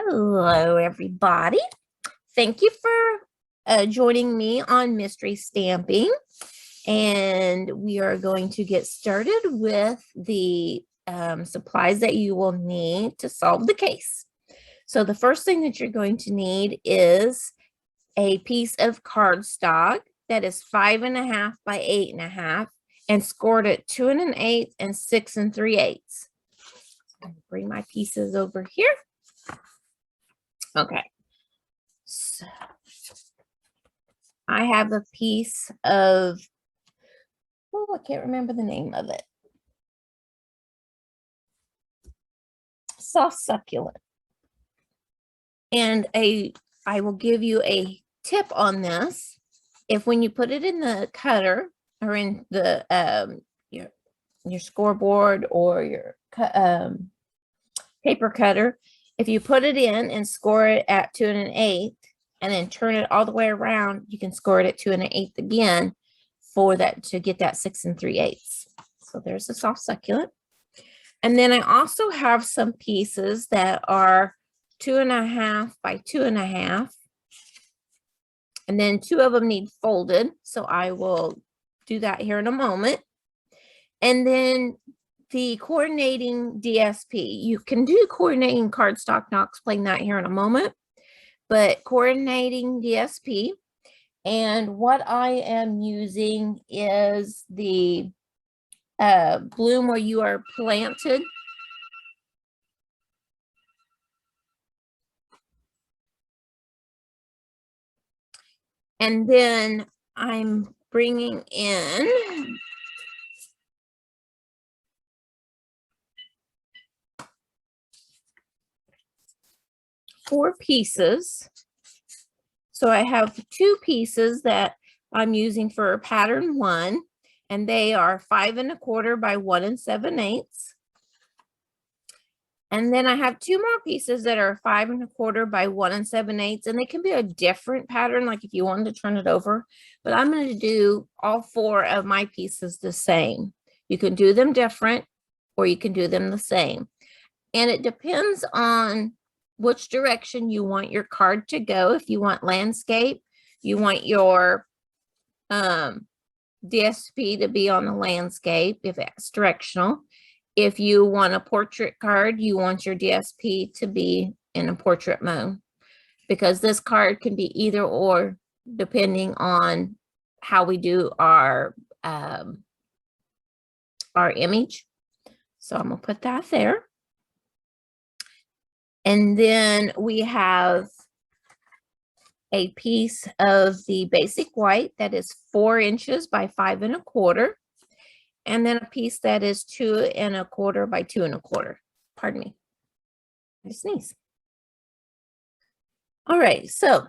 Hello, everybody. Thank you for joining me on Mystery Stamping. And we are going to get started with the supplies that you will need to solve the case. So the first thing that you're going to need is a piece of cardstock that is 5.5 by 8.5 and scored at 2 1/8 and 6 3/8. I'm going to bring my pieces over here. Okay, so I have a piece of, oh, I can't remember the name of it. Soft succulent. And I will give you a tip on this. If when you put it in the cutter or in the your scoreboard or your paper cutter, if you put it in and score it at 2 1/8 and then turn it all the way around, you can score it at 2 1/8 again for that to get that 6 3/8. So there's the soft succulent. And then I also have some pieces that are 2.5 by 2.5. And then 2 of them need folded. So I will do that here in a moment. And then the coordinating DSP. You can do coordinating cardstock, and I'll explain that here in a moment. But coordinating DSP. And what I am using is the bloom where you are planted. And then I'm bringing in four pieces. So I have 2 pieces that I'm using for pattern 1, and they are 5 1/4 by 1 7/8. And then I have 2 more pieces that are 5 1/4 by 1 7/8, and they can be a different pattern, like if you wanted to turn it over. But I'm going to do all 4 of my pieces the same. You can do them different, or you can do them the same. And it depends on which direction you want your card to go. If you want landscape, you want your DSP to be on the landscape, if it's directional. If you want a portrait card, you want your DSP to be in a portrait mode, because this card can be either or depending on how we do our image. So I'm gonna put that there. And then we have a piece of the basic white that is 4 inches by 5 1/4. And then a piece that is 2 1/4 by 2 1/4. Pardon me. I sneeze. All right, so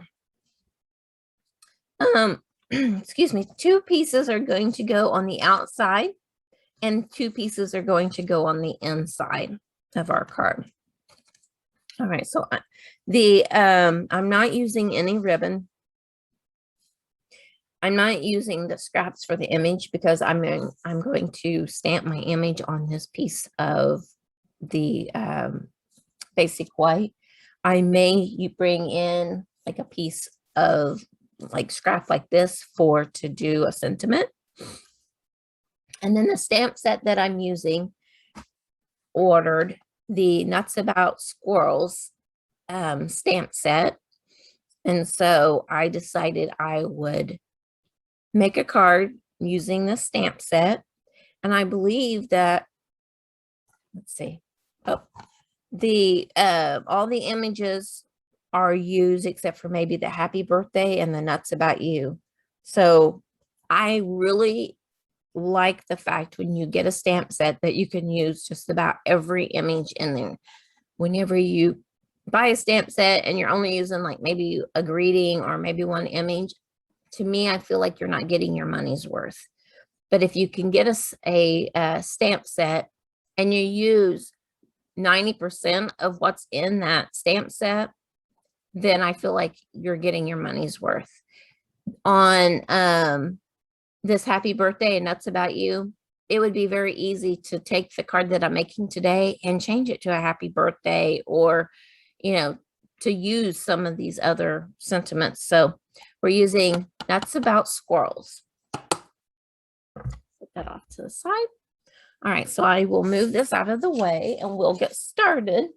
excuse me, 2 pieces are going to go on the outside and 2 pieces are going to go on the inside of our card. All right, so I'm not using any ribbon. I'm not using the scraps for the image because I'm going to stamp my image on this piece of the basic white. I may bring in like a piece of like scrap like this to do a sentiment. And then the stamp set that I'm using ordered the Nuts About Squirrels stamp set. And so I decided I would make a card using the stamp set. And I believe that, let's see, all the images are used except for maybe the happy birthday and the Nuts About You. So I really like the fact when you get a stamp set that you can use just about every image in there. Whenever you buy a stamp set and you're only using like maybe a greeting or maybe one image, to me, I feel like you're not getting your money's worth. But if you can get a stamp set and you use 90% of what's in that stamp set, then I feel like you're getting your money's worth. On this happy birthday and Nuts About You, it would be very easy to take the card that I'm making today and change it to a happy birthday, or, you know, to use some of these other sentiments. So we're using Nuts About Squirrels. Put that off to the side. All right, so I will move this out of the way and we'll get started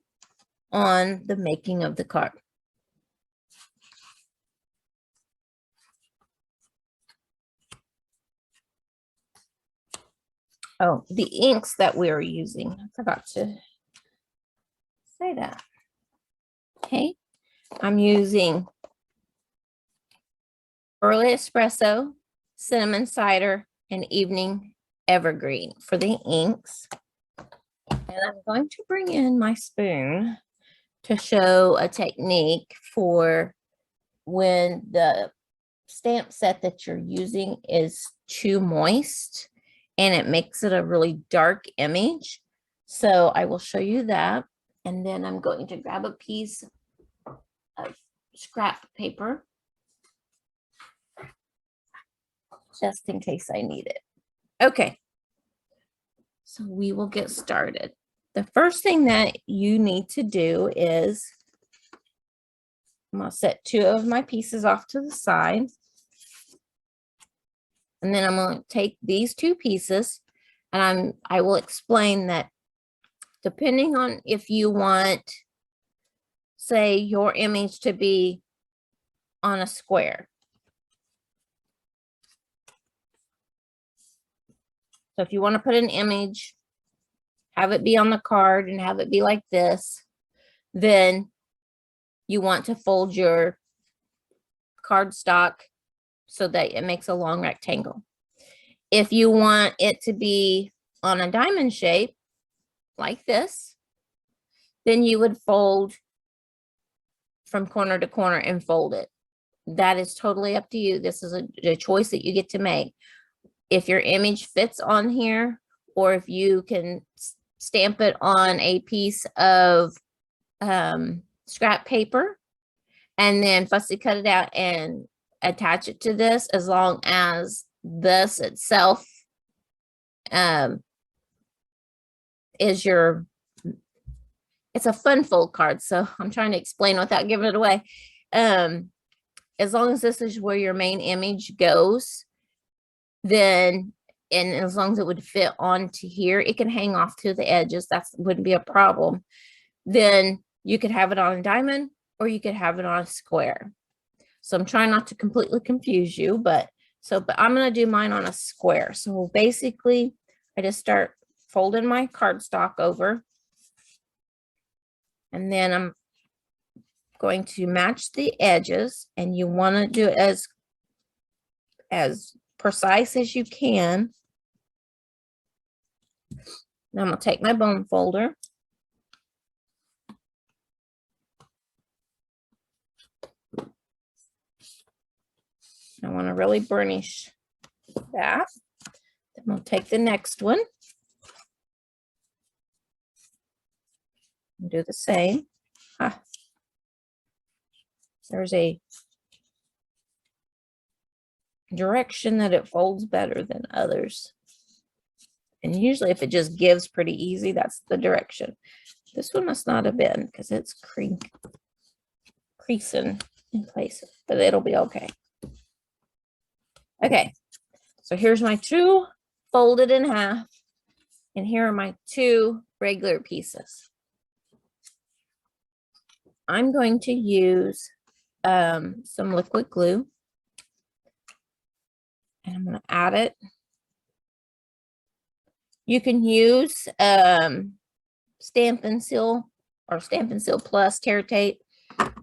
on the making of the card. Oh, the inks that we're using. I forgot to say that. Okay, I'm using Early Espresso, Cinnamon Cider, and Evening Evergreen for the inks. And I'm going to bring in my spoon to show a technique for when the stamp set that you're using is too moist and it makes it a really dark image. So I will show you that. And then I'm going to grab a piece of scrap paper just in case I need it. Okay, so we will get started. The first thing that you need to do is I'm going to set 2 of my pieces off to the side. And then I'm going to take these 2 pieces and I will explain that depending on if you want, say, your image to be on a square. So if you want to put an image, have it be on the card and have it be like this, then you want to fold your cardstock so that it makes a long rectangle. If you want it to be on a diamond shape like this, then you would fold from corner to corner and fold it. That is totally up to you. This is a choice that you get to make. If your image fits on here, or if you can stamp it on a piece of scrap paper and then fussy cut it out and attach it to this, as long as this itself is your, it's a fun fold card, so I'm trying to explain without giving it away. As long as this is where your main image goes, then, and as long as it would fit onto here, it can hang off to the edges. That wouldn't be a problem. Then you could have it on a diamond or you could have it on a square. So I'm trying not to completely confuse you, but I'm going to do mine on a square. So basically I just start folding my cardstock over, and then I'm going to match the edges, and you want to do it as precise as you can. Now I'm going to take my bone folder. I want to really burnish that. Then we'll take the next one and do the same. There's a direction that it folds better than others. And usually if it just gives pretty easy, that's the direction. This one must not have been because it's creasing in places, but it'll be okay. Okay, so here's my 2 folded in half, and here are my 2 regular pieces. I'm going to use some liquid glue, and I'm going to add it. You can use Stampin' Seal or Stampin' Seal Plus tear tape,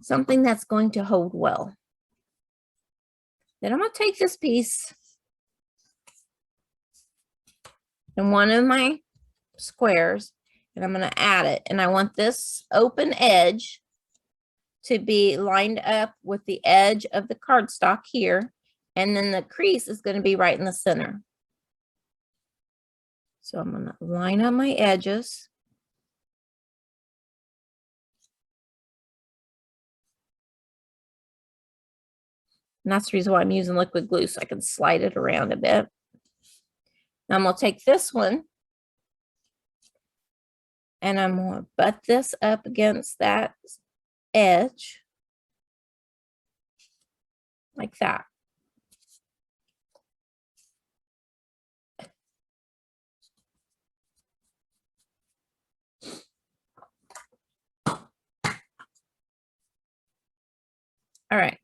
something that's going to hold well. Then I'm going to take this piece in one of my squares, and I'm going to add it. And I want this open edge to be lined up with the edge of the cardstock here. And then the crease is going to be right in the center. So I'm going to line up my edges. And that's the reason why I'm using liquid glue, so I can slide it around a bit. Now I'm going to take this one and I'm going to butt this up against that edge like that. All right.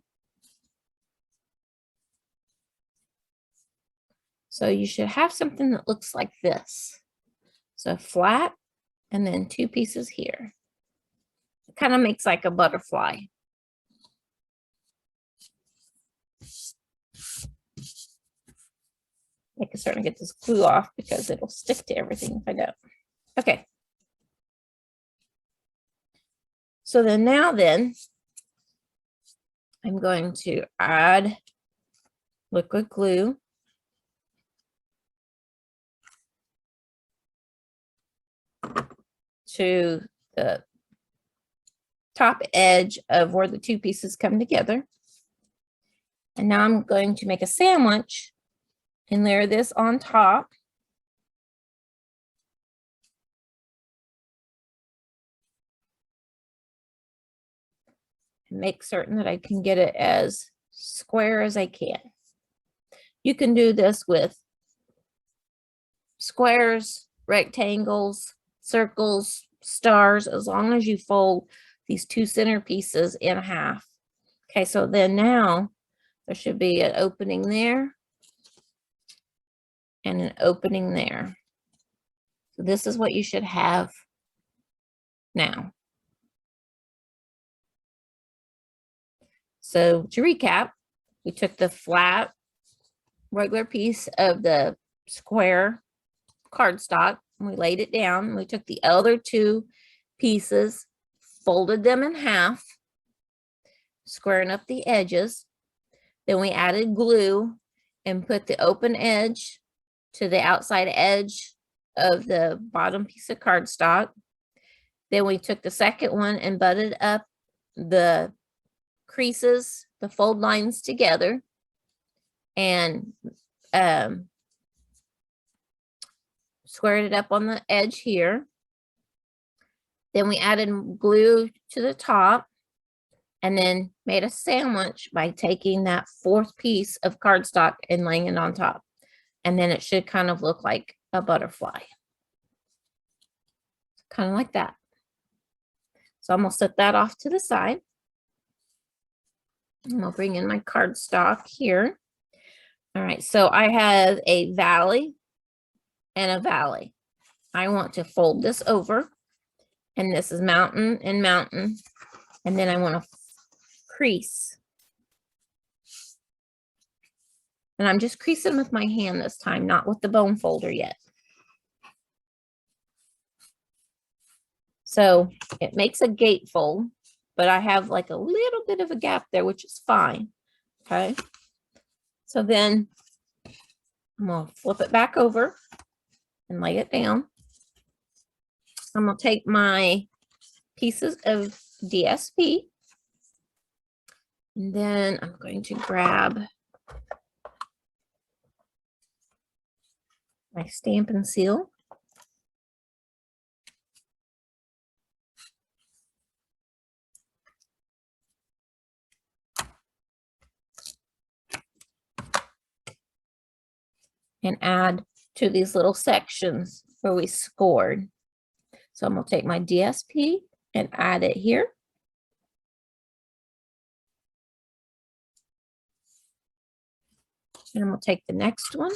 So you should have something that looks like this. So flat and then two pieces here. It kind of makes like a butterfly. I can certainly get this glue off because it'll stick to everything if I don't. Okay. So then I'm going to add liquid glue. To the top edge of where the two pieces come together. And now I'm going to make a sandwich and layer this on top. And make certain that I can get it as square as I can. You can do this with squares, rectangles, circles, stars, as long as you fold these two center pieces in half. Okay, so then now there should be an opening there and an opening there. So this is what you should have now. So to recap, we took the flat regular piece of the square cardstock and we laid it down. We took the other two pieces, folded them in half, squaring up the edges. Then we added glue and put the open edge to the outside edge of the bottom piece of cardstock. Then we took the second one and butted up the creases, the fold lines together, and squared it up on the edge here. Then we added glue to the top and then made a sandwich by taking that fourth piece of cardstock and laying it on top. And then it should kind of look like a butterfly. Kind of like that. So I'm going to set that off to the side. And I'll bring in my cardstock here. All right, so I have a valley and a valley. I want to fold this over, and this is mountain and mountain, and then I want to crease. And I'm just creasing with my hand this time, not with the bone folder yet. So it makes a gatefold, but I have like a little bit of a gap there, which is fine. Okay. So then I'm going to flip it back over and lay it down. I'm going to take my pieces of DSP, and then I'm going to grab my Stampin' Seal. And add to these little sections where we scored. So I'm going to take my DSP and add it here. And I'm going to take the next one.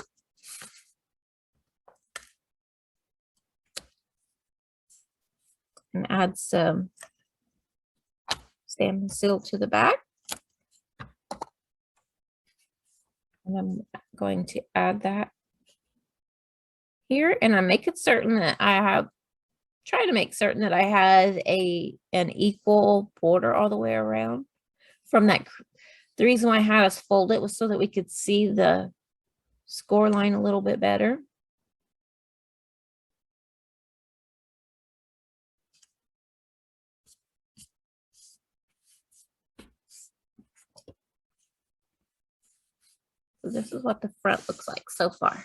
And add some Stampin' Seal to the back. And I'm going to add that here, and I'm making certain that I have, try to make certain that I have an equal border all the way around from that. The reason why I had us fold it was so that we could see the score line a little bit better. So this is what the front looks like so far.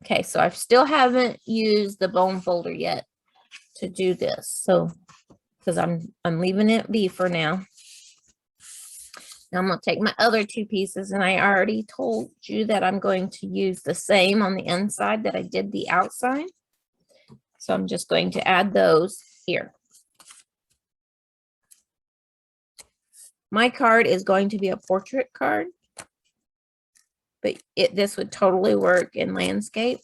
Okay, so I still haven't used the bone folder yet to do this. So because I'm leaving it be for now. Now I'm going to take my other two pieces, and I already told you that I'm going to use the same on the inside that I did the outside. So I'm just going to add those here. My card is going to be a portrait card, but this would totally work in landscape.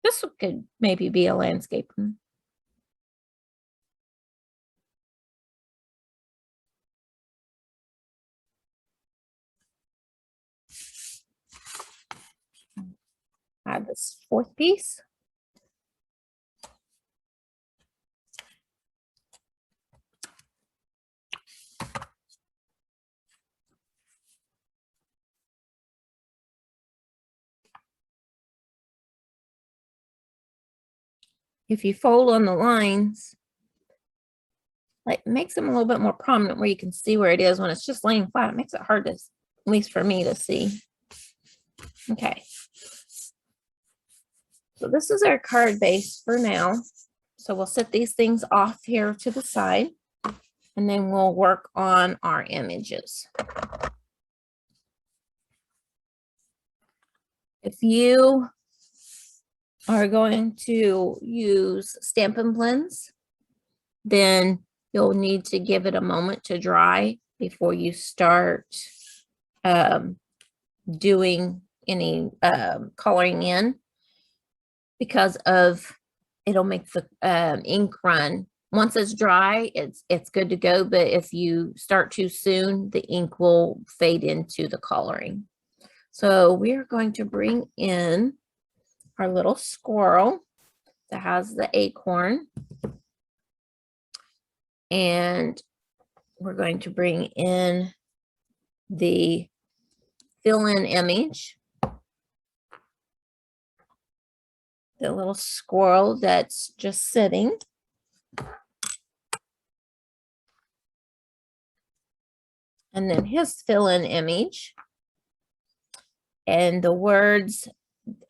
This could maybe be a landscape one. Add this fourth piece. If you fold on the lines, like makes them a little bit more prominent where you can see where it is. When it's just laying flat, it makes it hard to, at least for me, to see. Okay. So this is our card base for now. So we'll set these things off here to the side, and then we'll work on our images. If you are going to use Stampin' blends, then you'll need to give it a moment to dry before you start doing any coloring in, because of it'll make the ink run. Once it's dry, it's good to go, but if you start too soon, the ink will fade into the coloring. So we are going to bring in our little squirrel that has the acorn, and we're going to bring in the fill-in image, the little squirrel that's just sitting. And then his fill-in image, and the words,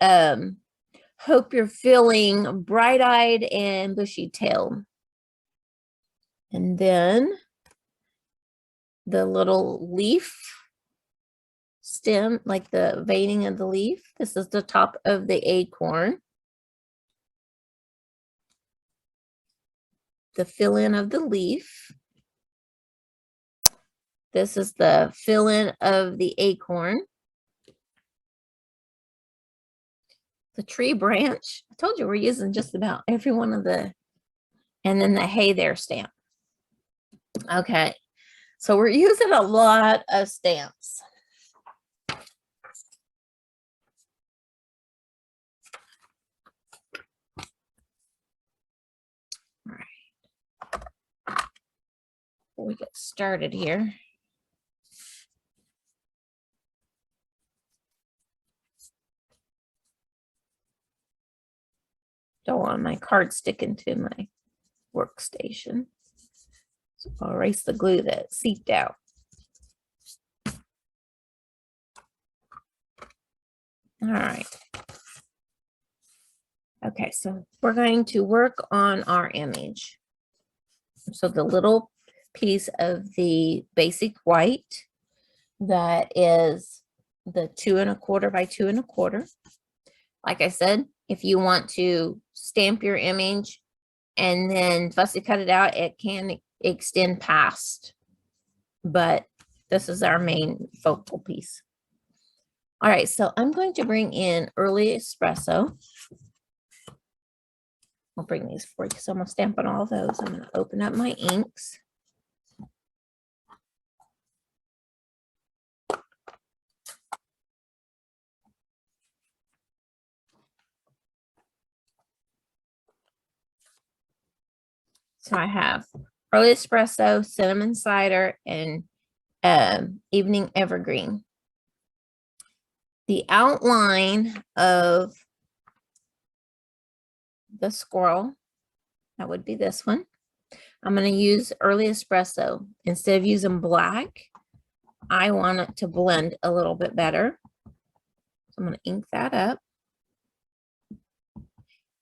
hope you're feeling bright-eyed and bushy-tailed. And then the little leaf stem, like the veining of the leaf. This is the top of the acorn. The fill-in of the leaf. This is the fill-in of the acorn. The tree branch. I told you we're using just about every one of the, and then the hey there stamp. Okay, so we're using a lot of stamps. All right. Before we get started here, don't want my card sticking to my workstation. So I'll erase the glue that seeped out. All right. Okay, so we're going to work on our image. So the little piece of the basic white that is the 2 1/4 by 2 1/4. Like I said, if you want to stamp your image and then fussy cut it out, it can extend past, but this is our main focal piece. All right, so I'm going to bring in early espresso. I'll bring these for you. So I'm going to stamp on all those. I'm going to open up my inks. So I have early espresso, cinnamon cider, and evening evergreen. The outline of the squirrel, that would be this one. I'm going to use early espresso. Instead of using black, I want it to blend a little bit better. So I'm going to ink that up.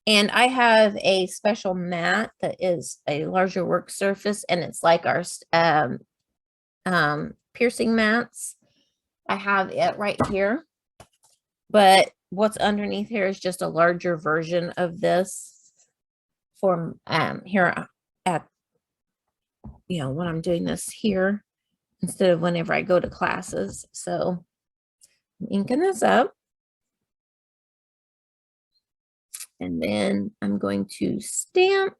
And I have a special mat that is a larger work surface, and it's like our piercing mats. I have it right here, but what's underneath here is just a larger version of this for here at, when I'm doing this here instead of whenever I go to classes. So I'm inking this up. And then I'm going to stamp.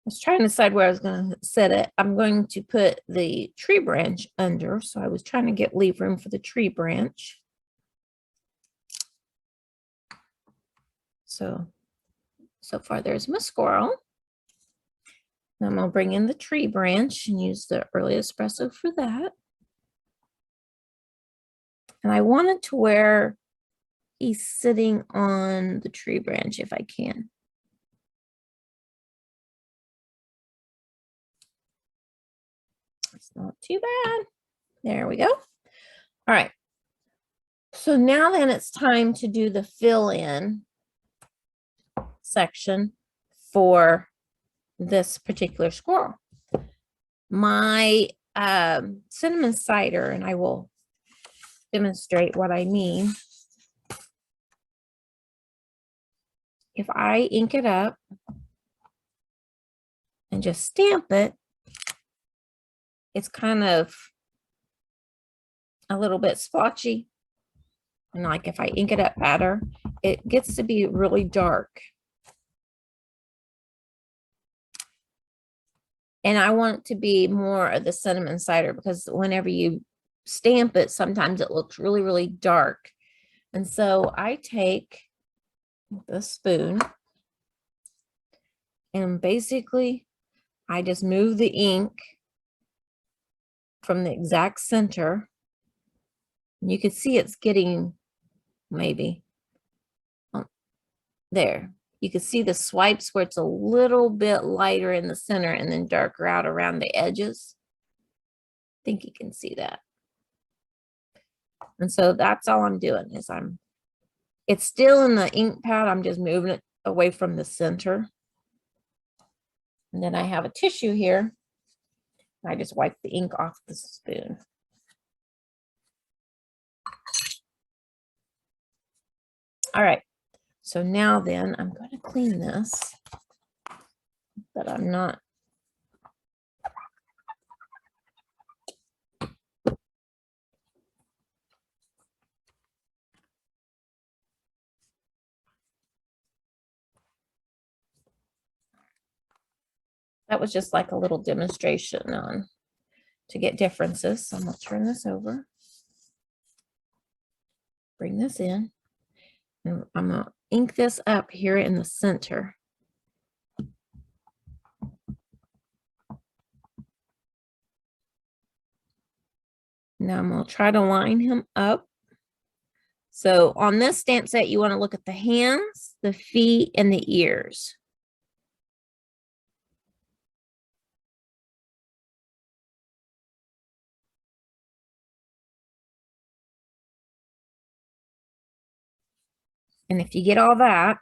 I was trying to decide where I was going to set it. I'm going to put the tree branch under. So I was trying to leave room for the tree branch. So far there's my squirrel. I'm going to bring in the tree branch and use the early espresso for that. And I want it to where he's sitting on the tree branch if I can. It's not too bad. There we go. All right. So now then it's time to do the fill-in section for this particular squirrel. My cinnamon cider, and I will demonstrate what I mean. If I ink it up and just stamp it, it's kind of a little bit splotchy. And like if I ink it up better, it gets to be really dark. And I want it to be more of the cinnamon cider because whenever you stamp it, sometimes it looks really, really dark. And so I take the spoon and basically I just move the ink from the exact center. You can see it's getting maybe there. You can see the swipes where it's a little bit lighter in the center and then darker out around the edges. I think you can see that. And so that's all I'm doing is it's still in the ink pad. I'm just moving it away from the center. And then I have a tissue here. I just wipe the ink off the spoon. All right. So now then I'm going to clean this, but I'm not. That was just like a little demonstration on to get differences. So I'm going to turn this over. Bring this in. And I'm going to ink this up here in the center. Now I'm going to try to line him up. So on this stamp set, you want to look at the hands, the feet, and the ears. And if you get all that,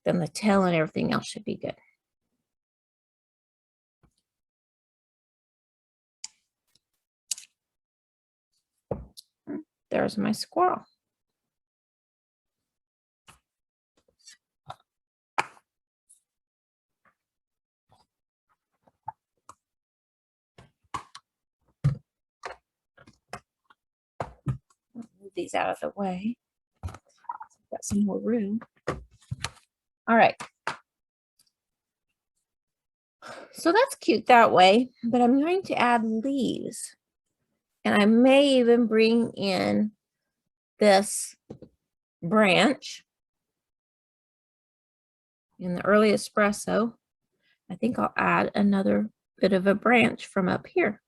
then the tail and everything else should be good. There's my squirrel. Move these out of the way. Got some more room. All right. So that's cute that way, but I'm going to add leaves. And I may even bring in this branch in the early espresso. I think I'll add another bit of a branch from up here.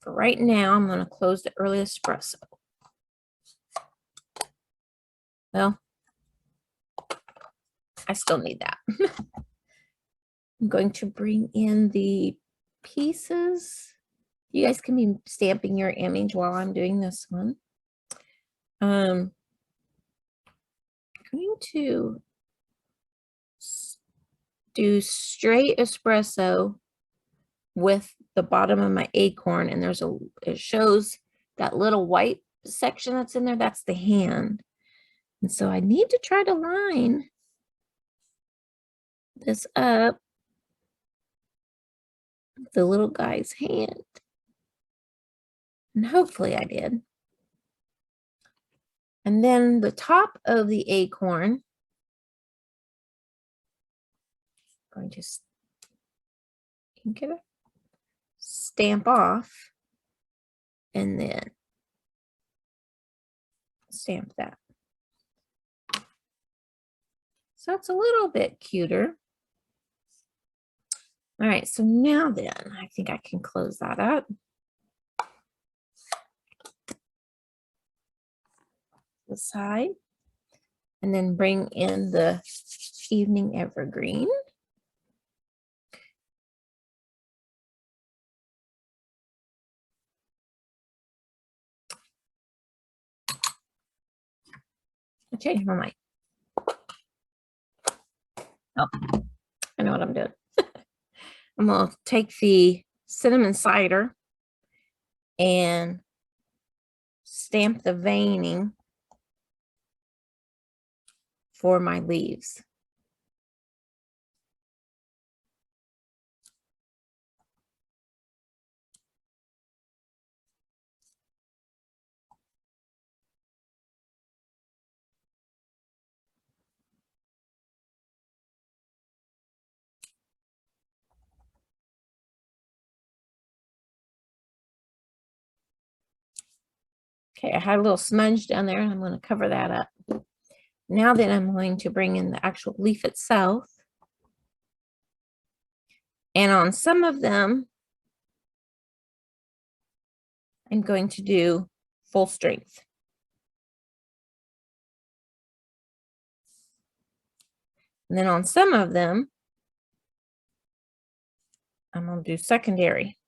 For right now, I'm going to close the early espresso. Well, I still need that. I'm going to bring in the pieces. You guys can be stamping your image while I'm doing this one. I'm going to do straight espresso with the bottom of my acorn, and it shows that little white section that's in there. That's the hand. And so I need to try to line this up with the little guy's hand. And hopefully I did. And then the top of the acorn, I'm going to ink it, stamp off, and then stamp that. So it's a little bit cuter. All right, so now then, I think I can close that up. The side, and then bring in the evening evergreen. I changed my mind. Oh, I know what I'm doing. I'm going to take the cinnamon cider and stamp the veining for my leaves. Okay, I had a little smudge down there, and I'm going to cover that up. Now then, I'm going to bring in the actual leaf itself. And on some of them, I'm going to do full strength. And then on some of them, I'm going to do secondary.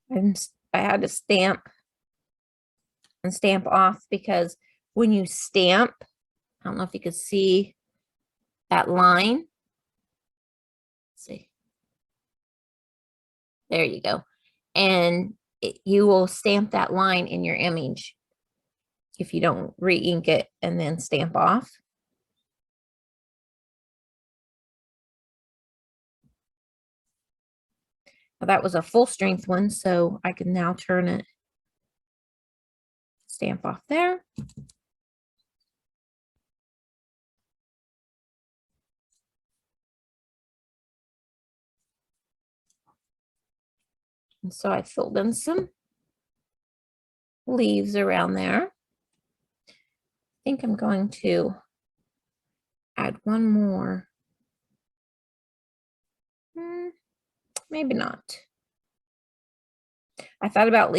And I had to stamp and stamp off, because when you stamp, I don't know if you could see that line. Let's see. There you go. And you will stamp that line in your image if you don't re-ink it and then stamp off. Now, that was a full strength one, so I can now turn it, stamp off there. And so I filled in some leaves around there. I think I'm going to add one more. Maybe not. I thought about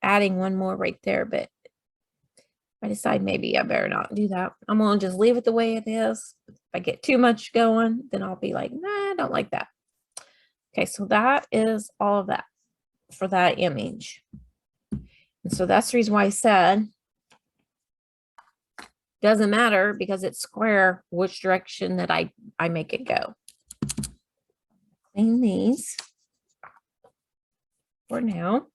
adding one more right there, but I decide maybe I better not do that. I'm going to just leave it the way it is. If I get too much going, then I'll be like, nah, I don't like that. Okay, so that is all of that for that image. And so that's the reason why I said doesn't matter, because it's square which direction that I make it go. Clean these for now.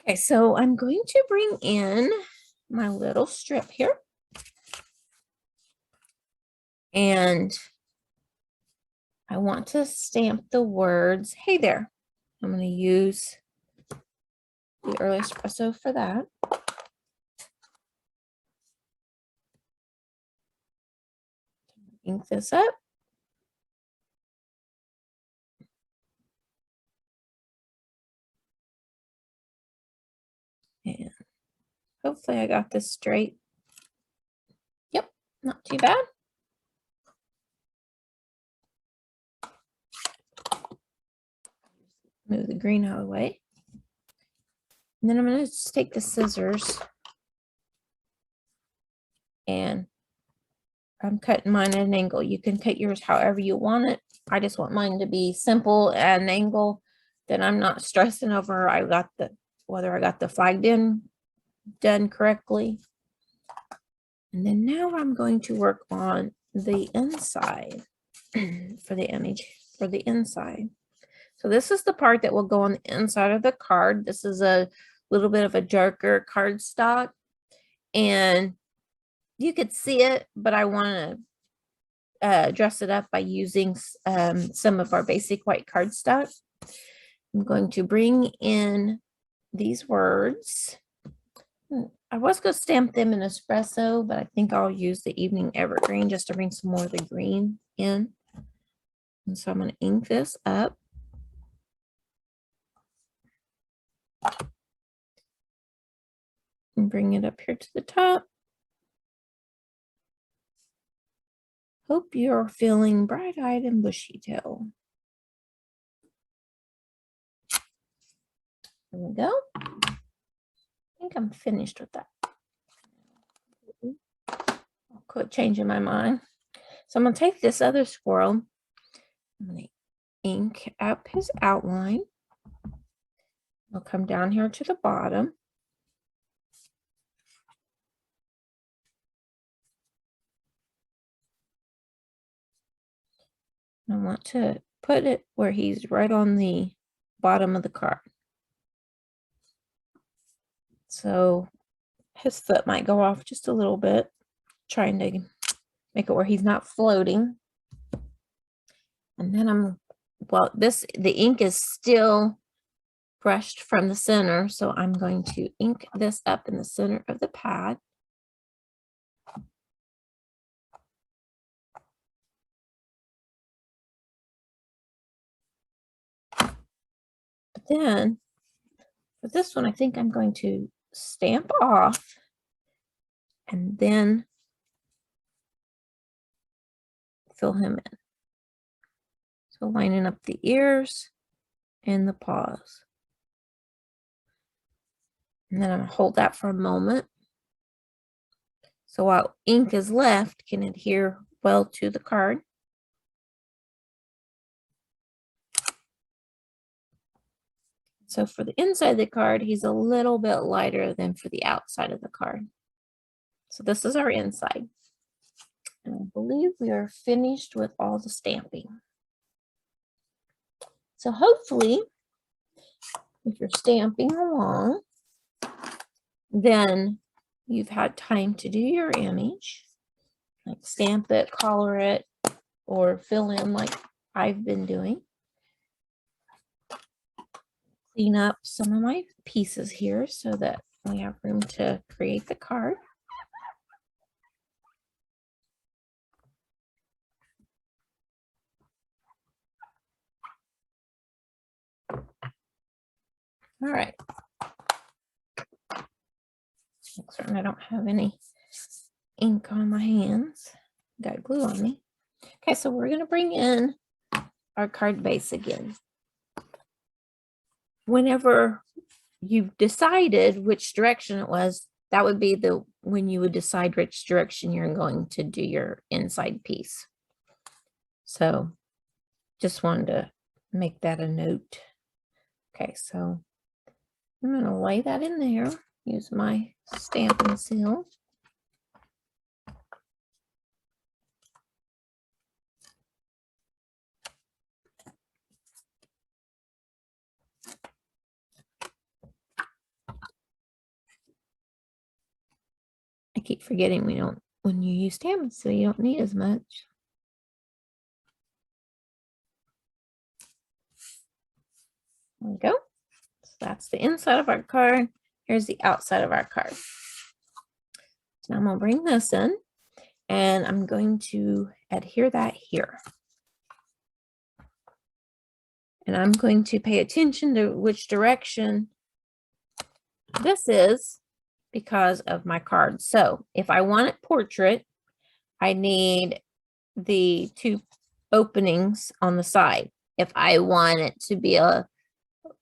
Okay, so I'm going to bring in my little strip here. And I want to stamp the words, hey there. I'm going to use the early espresso for that. Ink this up. Hopefully I got this straight. Yep, not too bad. Move the green out of the way. And then I'm going to just take the scissors and I'm cutting mine at an angle. You can cut yours however you want it. I just want mine to be simple at an angle. Then I'm not stressing over whether I got the flag done correctly. And then now I'm going to work on the inside for the image, for the inside. So this is the part that will go on the inside of the card. This is a little bit of a darker cardstock, and you could see it, but I want to dress it up by using some of our basic white cardstock. I'm going to bring in these words. I was going to stamp them in espresso, but I think I'll use the evening evergreen just to bring some more of the green in. And so I'm going to ink this up. And bring it up here to the top. Hope you're feeling bright-eyed and bushy-tailed. There we go. I think I'm finished with that. I'll quit changing my mind. So I'm going to take this other squirrel. I'm going to ink up his outline. I'll come down here to the bottom. I want to put it where he's right on the bottom of the card. So his foot might go off just a little bit, trying to make it where he's not floating. And then the ink is still brushed from the center, so I'm going to ink this up in the center of the pad. But then for this one, I think I'm going to stamp off and then fill him in. So lining up the ears and the paws. And then I'm going to hold that for a moment. So while ink is left, can adhere well to the card. So for the inside of the card, he's a little bit lighter than for the outside of the card. So this is our inside. And I believe we are finished with all the stamping. So hopefully, if you're stamping along, then you've had time to do your image, like stamp it, color it, or fill in like I've been doing. Clean up some of my pieces here so that we have room to create the card. All right. Make certain I don't have any ink on my hands. Got glue on me. Okay, so we're going to bring in our card base again. Whenever you've decided which direction it was, that would be when you would decide which direction you're going to do your inside piece. So just wanted to make that a note. Okay, so I'm going to lay that in there, use my Stampin' Seal. I keep forgetting when you use Stampin' Seal, you don't need as much. There we go. So that's the inside of our card. Here's the outside of our card. So now I'm going to bring this in and I'm going to adhere that here. And I'm going to pay attention to which direction this is because of my card. So if I want it portrait, I need the two openings on the side. If I want it to be a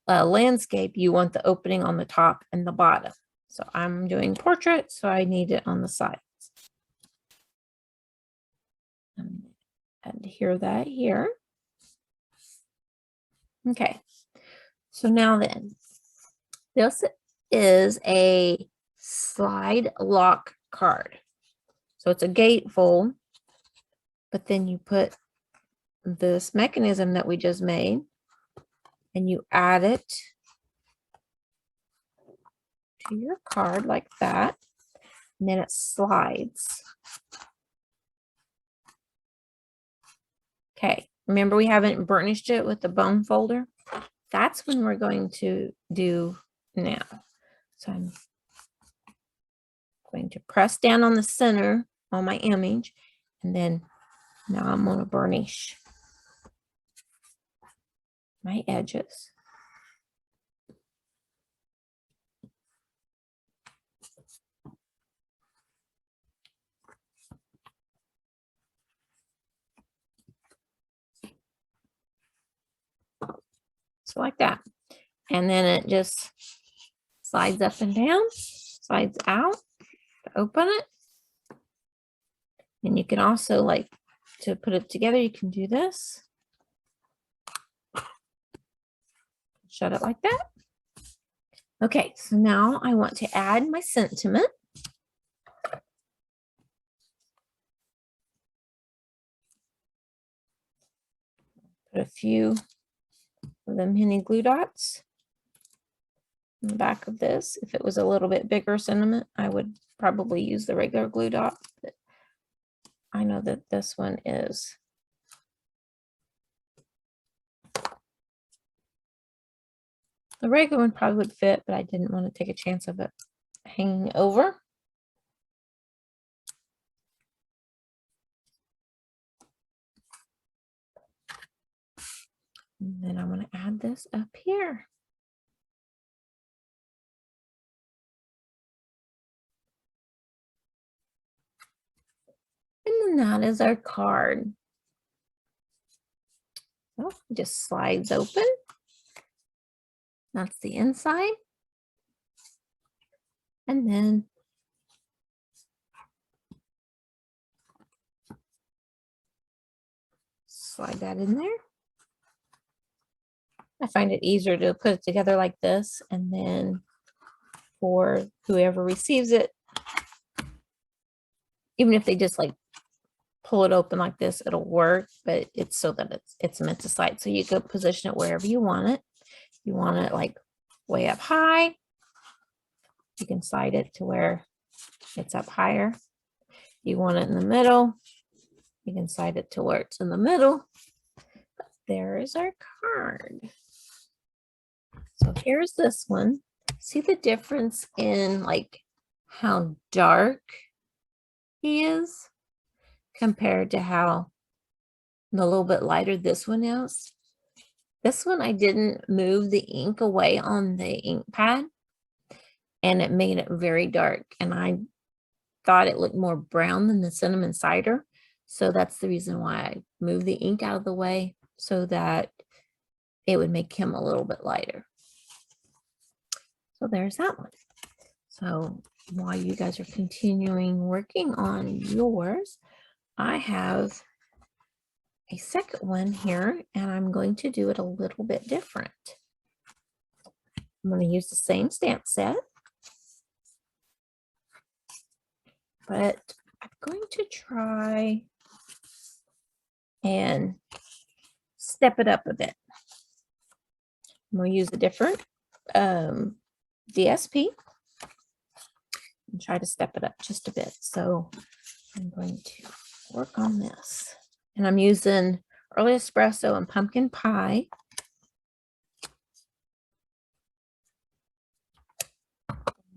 landscape, you want the opening on the top and the bottom. So I'm doing portrait, so I need it on the sides. And hear that here. Okay, so now then, this is a slide lock card. So it's a gatefold, but then you put this mechanism that we just made and you add it to your card like that, and then it slides. Okay, remember we haven't burnished it with the bone folder? That's when we're going to do now. So I'm going to press down on the center on my image, and then now I'm going to burnish my edges. So like that. And then it just slides up and down, slides out to open it. And you can also, like, to put it together, you can do this. Shut it like that. Okay, so now I want to add my sentiment. Put a few of them mini glue dots in the back of this. If it was a little bit bigger sentiment, I would probably use the regular glue dot. But I know that this one is the regular one probably would fit, but I didn't want to take a chance of it hanging over. And then I'm going to add this up here. And then that is our card. So it just slides open. That's the inside. And then slide that in there. I find it easier to put it together like this, and then for whoever receives it, even if they just like pull it open like this, it'll work, but it's so that it's meant to slide. So you could position it wherever you want it. You want it like way up high, you can slide it to where it's up higher. You want it in the middle, you can slide it to where it's in the middle. There is our card. So here's this one. See the difference in like how dark he is compared to how a little bit lighter this one is. This one I didn't move the ink away on the ink pad, and it made it very dark, and I thought it looked more brown than the cinnamon cider. So that's the reason why I moved the ink out of the way, so that it would make him a little bit lighter. So there's that one. So while you guys are continuing working on yours, I have a second one here, and I'm going to do it a little bit different. I'm going to use the same stamp set, but I'm going to try and step it up a bit. I'm going to use a different DSP and try to step it up just a bit. So I'm going to work on this. And I'm using Early Espresso and Pumpkin Pie.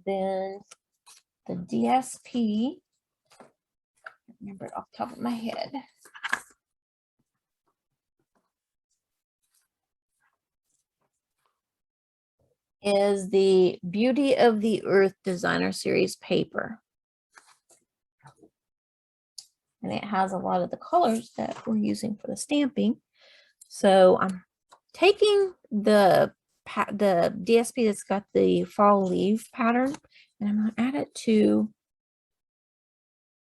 Then the DSP, I remember it off the top of my head. is the Beauty of the Earth Designer Series paper. And it has a lot of the colors that we're using for the stamping. So I'm taking the DSP that's got the fall leaf pattern, and I'm going to add it to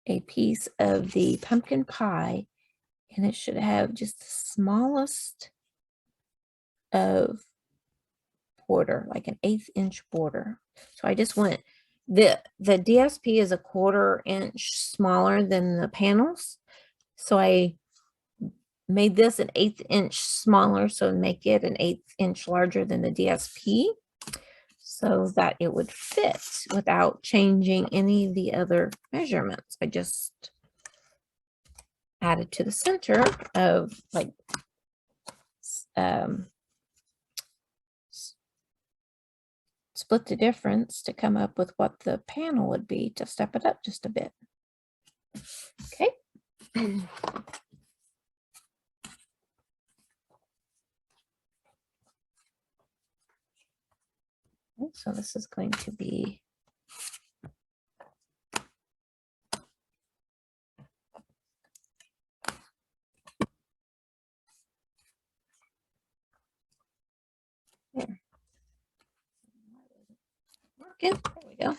a piece of the pumpkin pie, and it should have just the smallest of border, like an 1/8 inch border. So I just went, the DSP is a 1/4 inch smaller than the panels. So I made this an 1/8 inch smaller, so make it an 1/8 inch larger than the DSP, so that it would fit without changing any of the other measurements. I just added to the center of like split the difference to come up with what the panel would be to step it up just a bit. Okay. So this is going to be there. Working. There we go.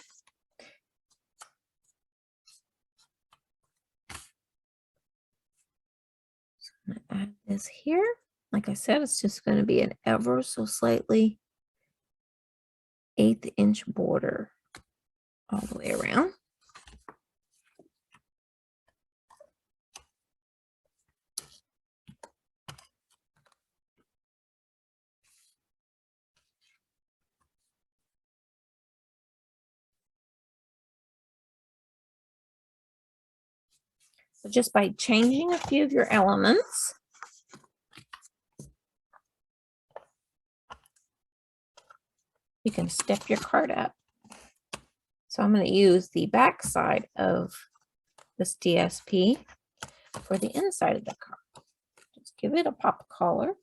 So I'm going to add this here. Like I said, it's just going to be an ever so slightly 1/8 inch border all the way around. So just by changing a few of your elements, you can step your card up. So I'm going to use the back side of this DSP for the inside of the card. Just give it a pop of color.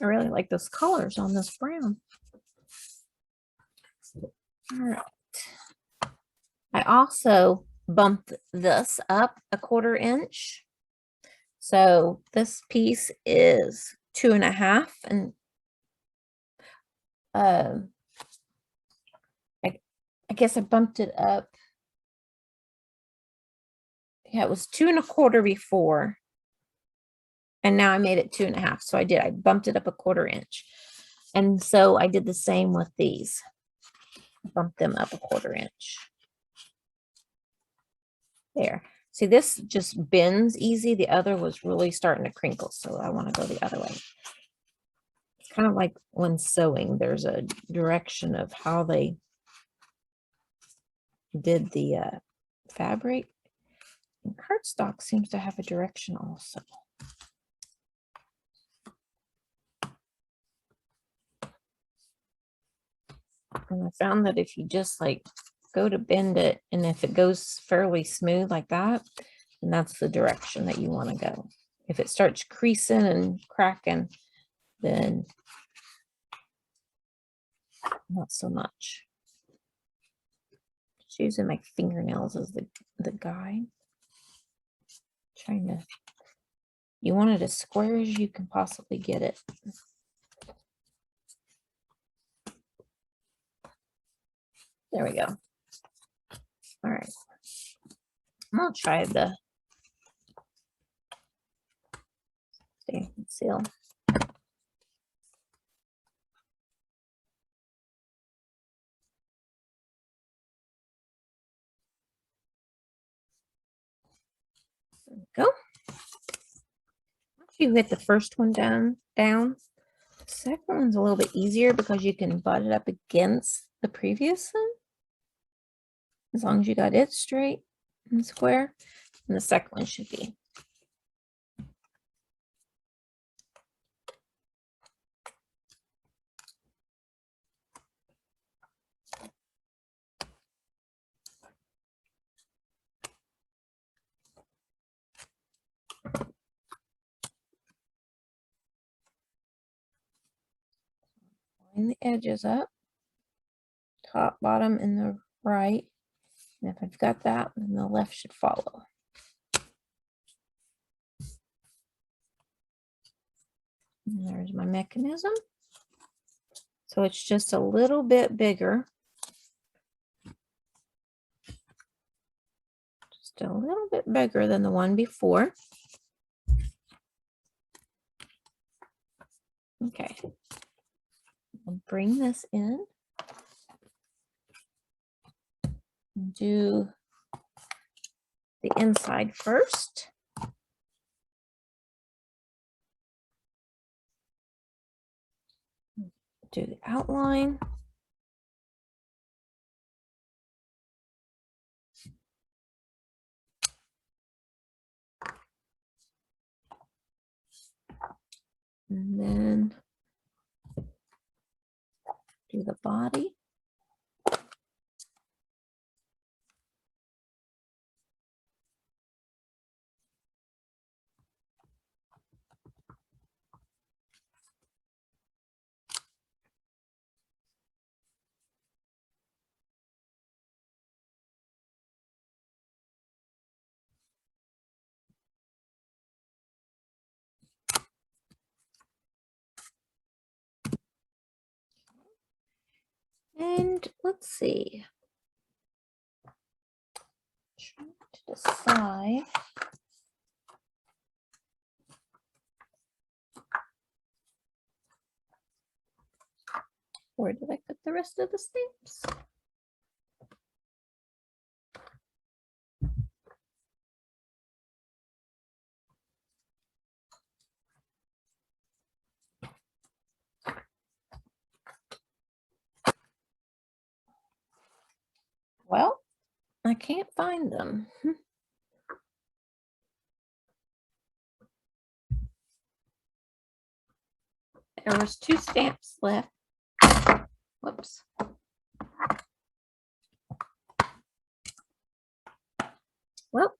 I really like those colors on this brown. All right. I also bumped this up a 1/4 inch. So this piece is 2.5, and I guess I bumped it up. Yeah, it was 2 1/4 before, and now I made it 2.5. So I bumped it up a 1/4 inch. And so I did the same with these. Bump them up a 1/4 inch. There. See, this just bends easy. The other was really starting to crinkle, so I want to go the other way. It's kind of like when sewing, there's a direction of how they did the fabric. And cardstock seems to have a direction also. And I found that if you just like go to bend it, and if it goes fairly smooth like that, then that's the direction that you want to go. If it starts creasing and cracking, then not so much. Just using my fingernails as the guide. Trying to, you want it as square as you can possibly get it. There we go. All right. I'm gonna try the stamp and seal. There we go. Once you get the first one down, the second one's a little bit easier because you can butt it up against the previous one, as long as you got it straight. and square, and the second one should be. Line the edges up, top, bottom, and the right. And if I've got that, then the left should follow. And there's my mechanism. So it's just a little bit bigger. Just a little bit bigger than the one before. Okay. I'll bring this in. Do the inside first. Do the outline. And then do the body. And let's see. Trying to decide. Where did I put the rest of the stamps? Well, I can't find them. There was 2 stamps left. Whoops. Well,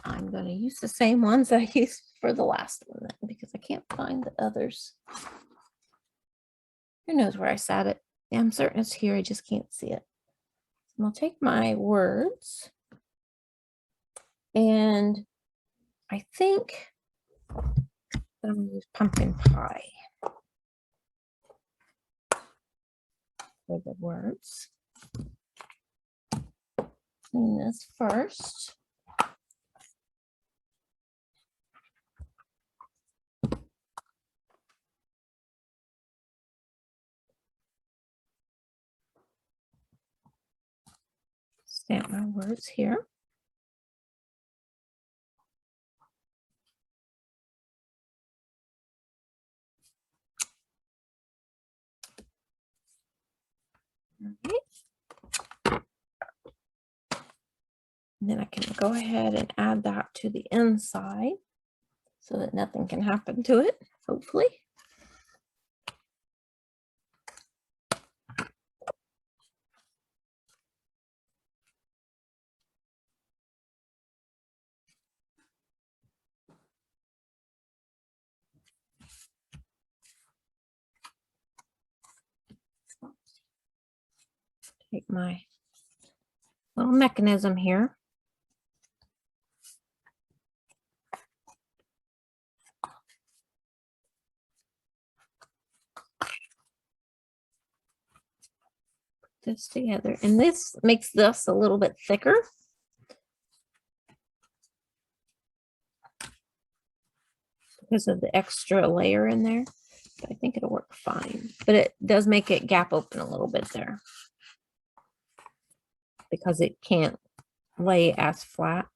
I'm going to use the same ones I used for the last one then, because I can't find the others. Who knows where I sat it? Yeah, I'm certain it's here. I just can't see it. So I'll take my words, and I think I'm going to use pumpkin pie for the words. Clean this first. Stamp my words here. Okay. And then I can go ahead and add that to the inside so that nothing can happen to it, hopefully. Take my little mechanism here. Put this together, and this makes this a little bit thicker. Because of the extra layer in there. But I think it'll work fine. But it does make it gap open a little bit there, because it can't lay as flat.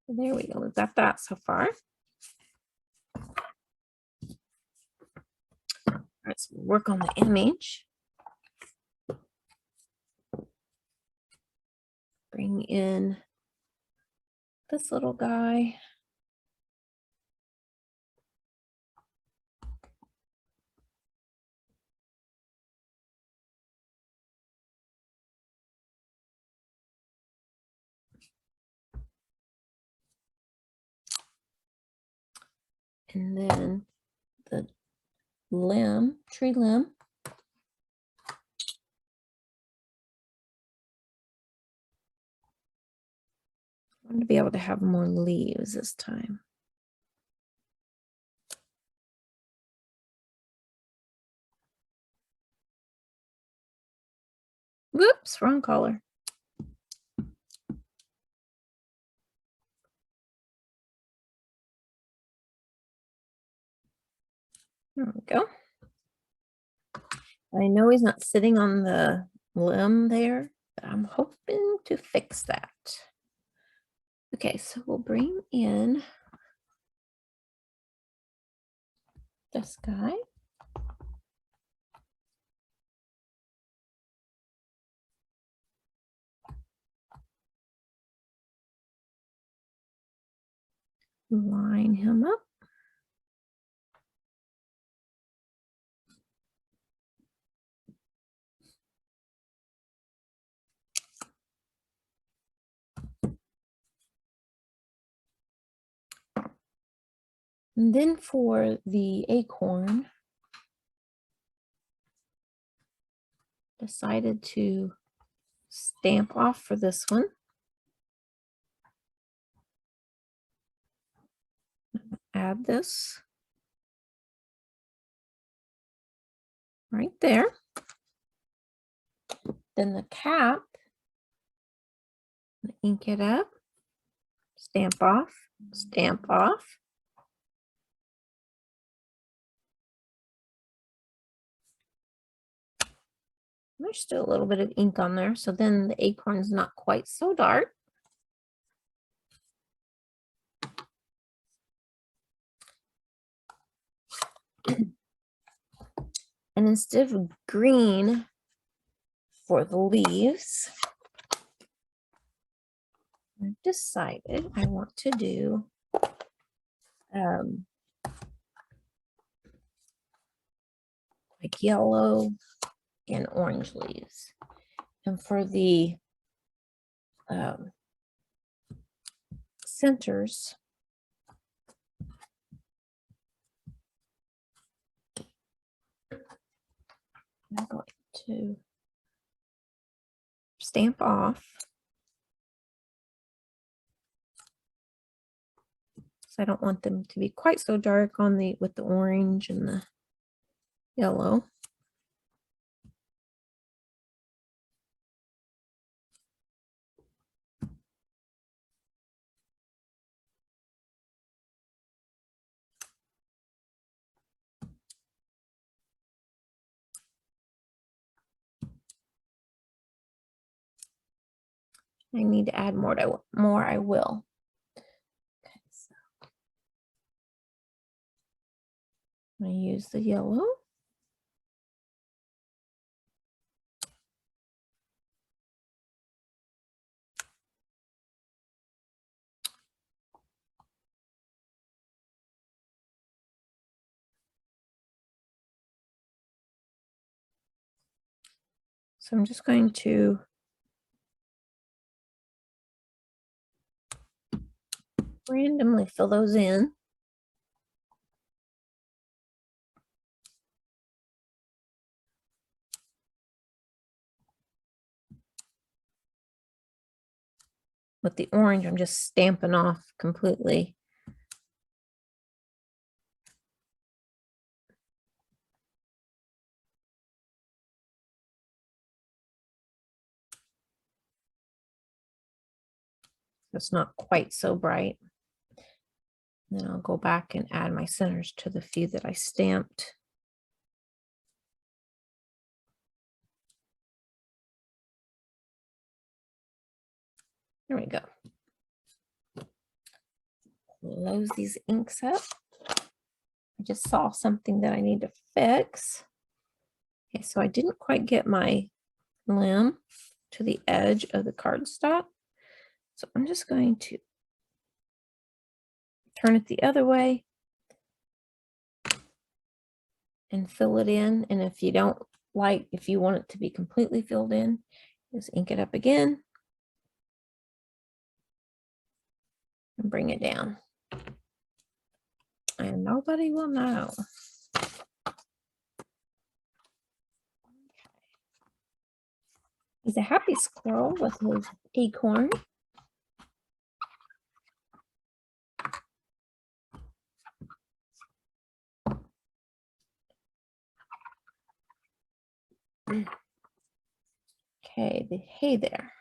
There we go. We've got that so far. let's work on the image. Bring in this little guy. And then the limb, tree limb. I want to be able to have more leaves this time. Whoops, wrong color. There we go. I know he's not sitting on the limb there, but I'm hoping to fix that. Okay, so we'll bring in this guy. Line him up. And then for the acorn, decided to stamp off for this one. Add this right there. Then the cap, ink it up, stamp off, stamp off. There's still a little bit of ink on there, so then the acorn's not quite so dark. And instead of green for the leaves, I've decided I want to do like yellow and orange leaves. And for the centers, I'm going to stamp off. So I don't want them to be quite so dark on the with the orange and the yellow. I need to add more I will. Okay, so I'm going to use the yellow. So I'm just going to randomly fill those in. With the orange, I'm just stamping off completely. It's not quite so bright. Then I'll go back and add my centers to the few that I stamped. There we go. Close these inks up. I just saw something that I need to fix. Okay, so I didn't quite get my limb to the edge of the cardstock. So I'm just going to turn it the other way and fill it in. And if you don't like, if you want it to be completely filled in, just ink it up again and bring it down. And nobody will know. He's a happy squirrel with his acorn. Okay, hey there.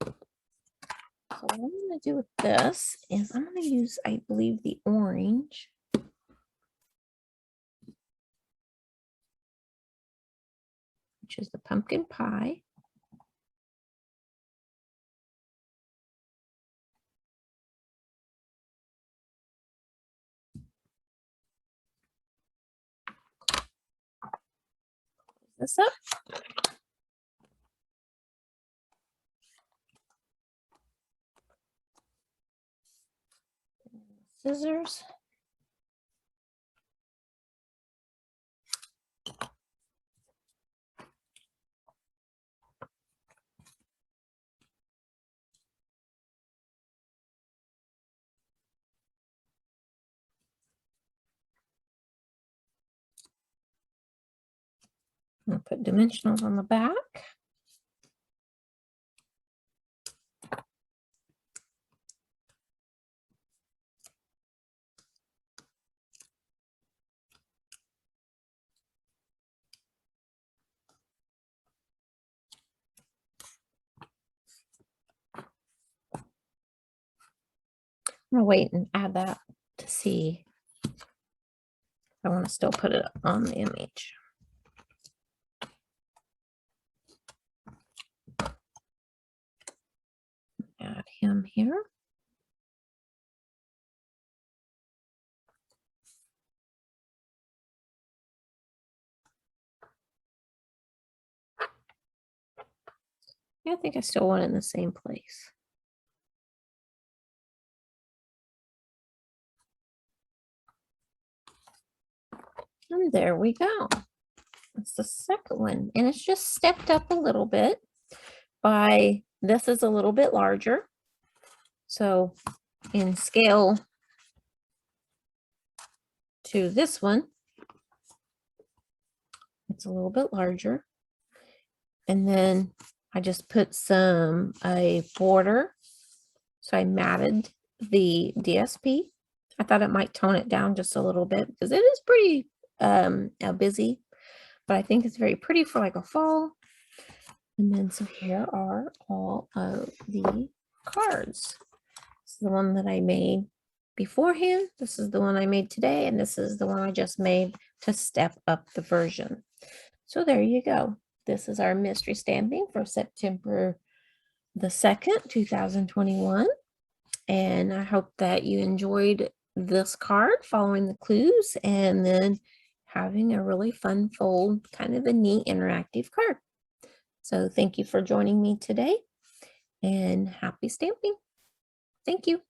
So what I'm going to do with this is I'm going to use, I believe, the orange. Which is the pumpkin pie. This up. Scissors. I'm going to put dimensionals on the back. I'm going to wait and add that to see if I want to still put it on the image. Add him here. Yeah, I think I still want it in the same place. And there we go. That's the second one. And it's just stepped up a little bit by, this is a little bit larger. So in scale to this one, it's a little bit larger. And then I just put a border. So I matted the DSP. I thought it might tone it down just a little bit because it is pretty busy, but I think it's very pretty for like a fall. And then so here are all of the cards. This is the one that I made beforehand. This is the one I made today, and this is the one I just made to step up the version. So there you go. This is our mystery stamping for September the 2nd, 2021. And I hope that you enjoyed this card, following the clues, and then having a really fun fold, kind of a neat interactive card. So thank you for joining me today, and happy stamping. Thank you.